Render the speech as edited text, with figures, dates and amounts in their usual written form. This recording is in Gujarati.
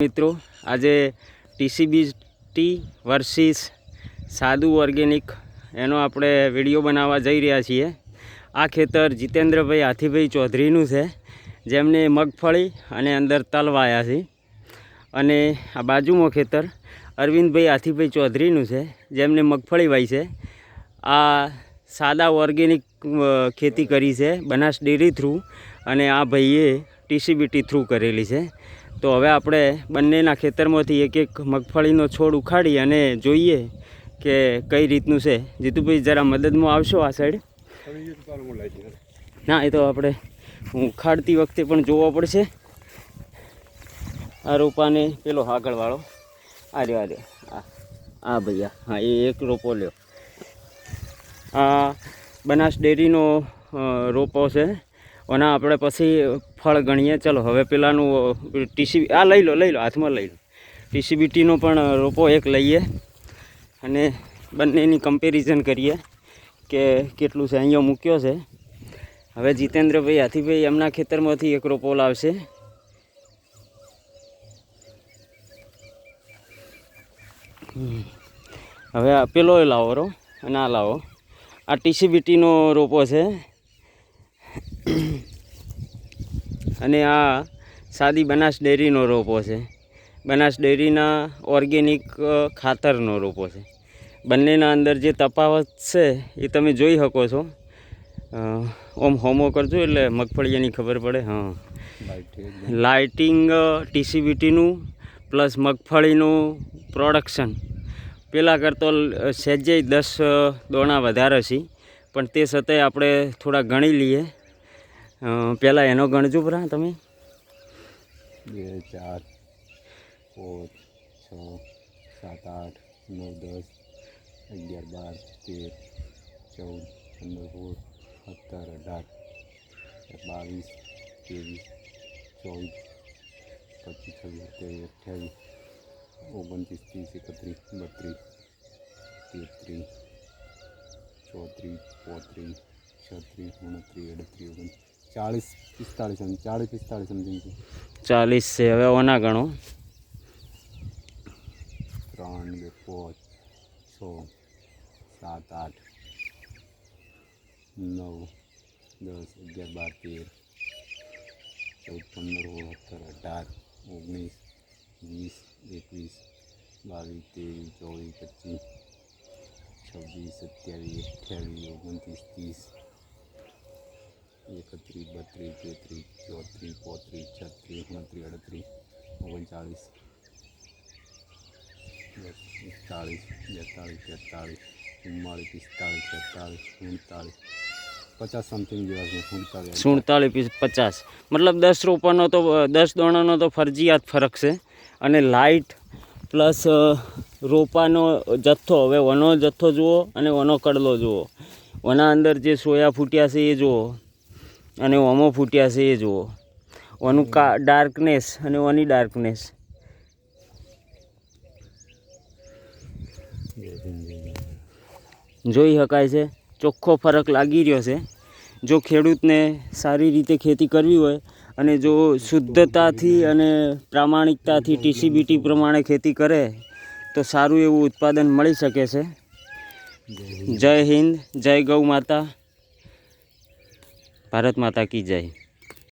મિત્રો આજે ટીસીબીટી વર્સિસ સાદું ઓર્ગેનિક એનો આપણે વિડીયો બનાવવા જઈ રહ્યા છીએ। આ ખેતર જીતેન્દ્રભાઈ હાથીભાઈ ચૌધરીનું છે, જેમને મગફળી અને અંદર તલ વાયા છે। અને આ બાજુમાં ખેતર અરવિંદભાઈ હાથીભાઈ ચૌધરીનું છે, જેમને મગફળી વાઈ છે। આ સાદા ઓર્ગેનિક ખેતી કરી છે બનાસ ડેરી થ્રુ, અને આ ભાઈએ ટીસીબીટી થ્રુ કરેલી છે। તો હવે આપણે બંનેના ખેતરમાંથી એક એક મગફળીનો છોડ ઉખાડી અને જોઈએ કે કઈ રીતનું છે। જીતુભાઈ જરા મદદમાં આવશો આ સાઈડ? ના, એ તો આપણે ઉખાડતી વખતે પણ જોવો પડશે। આ રોપાને પેલો આગળવાળો આ રહ્યો આ ભૈયા, હા એ એક રોપો લ્યો। આ બનાસ ડેરીનો રોપો છે, અને આપણે પછી ફળ ગણીએ। ચલો હવે પેલાનું ટીસી આ લઈ લો હાથમાં લઈ લો। ટીસીબીટીનો પણ રોપો એક લઈએ અને બંનેની કમ્પેરિઝન કરીએ કે કેટલું છે। અહીંયા મૂક્યો છે। હવે જીતેન્દ્રભાઈ હાથીભાઈ એમના ખેતરમાંથી એક રોપો લાવશે। હવે આ પેલો લાવો રો અને આ લાવો। આ ટીસીબીટીનો રોપો છે, અને આ સાદી બનાસ ડેરીનો રોપો છે। બનાસ ડેરીના ઓર્ગેનિક ખાતરનો રોપો છે। બંનેના અંદર જે તફાવત છે એ તમે જોઈ શકો છો। ઓમ હોમો કરજો એટલે મગફળીની ખબર પડે। હા, લાઇટિંગ ટીસીબીટીનું પ્લસ મગફળીનું પ્રોડક્શન પેલા કરતો સહેજે 10 દોણા વધારે છે, પણ તે છતાંય આપણે થોડા ગણી લઈએ। પહેલાં એનો ગણજો પરા તમે। 2 4 5 6 7 8 9 10 11 12 13 14 15 16 17 18 22 23 24 25 26 27 28 29 30 31 32 33 34 35 40 સમથિંગ છે। 40 છે। હવે ઓના ગણો। 3 4 6 7 8 9 10 11 12 13 14 15 16 17 18 19 20 21 22 23 24 25 26 27 28 39 40 41 42 43 50 સમથિંગ જેવા છે। 47 50 મતલબ 10 રોપાનો તો 10 દોણાનો તો ફરજિયાત ફરક છે। અને લાઇટ પ્લસ રોપાનો જથ્થો, હવે ઓનો જથ્થો જુઓ અને ઓનો કડલો જુઓ। ઓના અંદર જે સોયા ફૂટ્યા છે એ જુઓ, અને ઓમો ફૂટ્યા છે એ જુઓ। ઓનું ડાર્કનેસ અને ઓની ડાર્કનેસ જોઈ શકાય છે। ચોખ્ખો ફરક લાગી રહ્યો છે। જો ખેડૂતને સારી રીતે ખેતી કરવી હોય અને જો શુદ્ધતાથી અને પ્રામાણિકતાથી ટીસીબીટી પ્રમાણે ખેતી કરે તો સારું એવું ઉત્પાદન મળી શકે છે। જય હિન્દ, જય ગૌ માતા, ભારત માતા કી જય।